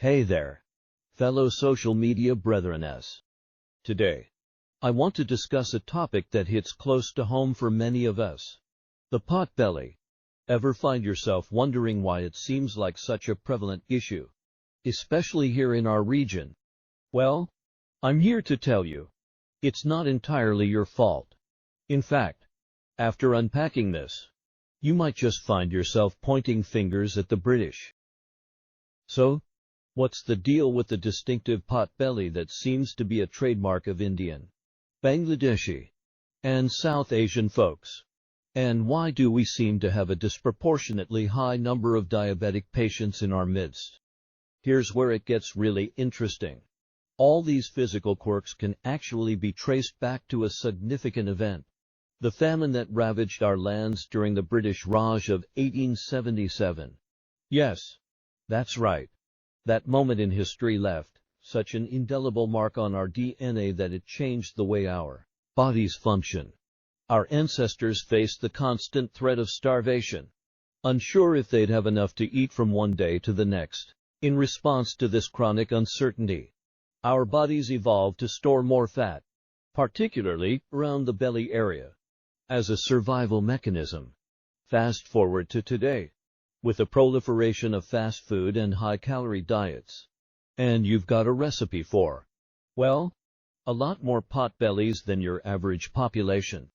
Hey there, fellow social media brethren. Today, I want to discuss a topic that hits close to home for many of us. The pot belly. Ever find yourself wondering why it seems like such a prevalent issue, especially here in our region? Well, I'm here to tell you, it's not entirely your fault. In fact, after unpacking this, you might just find yourself pointing fingers at the British. So, what's the deal with the distinctive pot belly that seems to be a trademark of Indian, Bangladeshi, and South Asian folks? And why do we seem to have a disproportionately high number of diabetic patients in our midst? Here's where it gets really interesting. All these physical quirks can actually be traced back to a significant event: the famine that ravaged our lands during the British Raj of 1877. Yes, that's right. That moment in history left such an indelible mark on our DNA that it changed the way our bodies function. Our ancestors faced the constant threat of starvation, unsure if they'd have enough to eat from one day to the next. In response to this chronic uncertainty, our bodies evolved to store more fat, particularly around the belly area, as a survival mechanism. Fast forward to today, with the proliferation of fast food and high-calorie diets, and you've got a recipe for, well, a lot more pot bellies than your average population.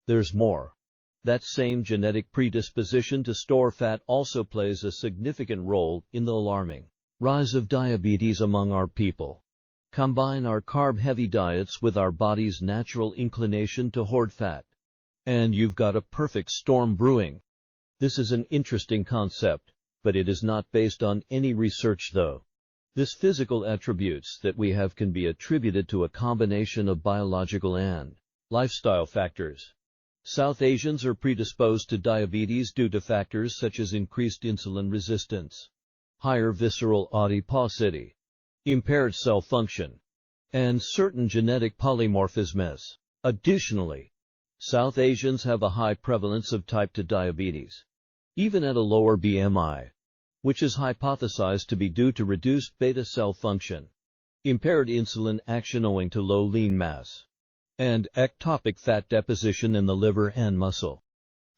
There's more. That same genetic predisposition to store fat also plays a significant role in the alarming rise of diabetes among our people. Combine our carb-heavy diets with our body's natural inclination to hoard fat, and you've got a perfect storm brewing. This is an interesting concept, but it is not based on any research though. This physical attributes that we have can be attributed to a combination of biological and lifestyle factors. South Asians are predisposed to diabetes due to factors such as increased insulin resistance, higher visceral adiposity, impaired cell function, and certain genetic polymorphisms. Additionally, South Asians have a high prevalence of type 2 diabetes, even at a lower BMI, which is hypothesized to be due to reduced beta cell function, impaired insulin action owing to low lean mass, and ectopic fat deposition in the liver and muscle.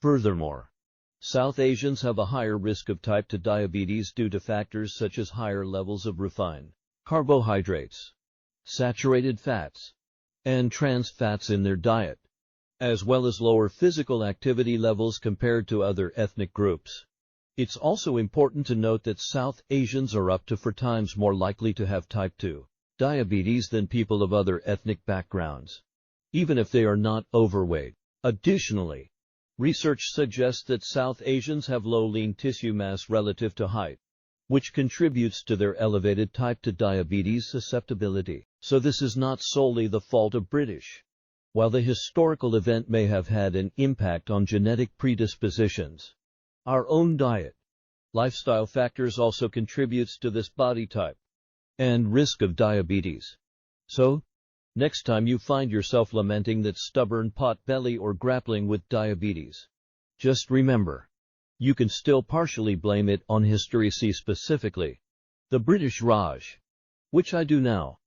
Furthermore, South Asians have a higher risk of type 2 diabetes due to factors such as higher levels of refined carbohydrates, saturated fats, and trans fats in their diet, as well as lower physical activity levels compared to other ethnic groups. It's also important to note that South Asians are up to 4 times more likely to have type 2 diabetes than people of other ethnic backgrounds, even if they are not overweight. Additionally, research suggests that South Asians have low lean tissue mass relative to height, which contributes to their elevated type 2 diabetes susceptibility. So this is not solely the fault of British. While the historical event may have had an impact on genetic predispositions, our own diet, lifestyle factors also contributes to this body type and risk of diabetes. So, next time you find yourself lamenting that stubborn pot belly or grappling with diabetes, just remember, you can still partially blame it on history. See specifically, the British Raj, which I do now.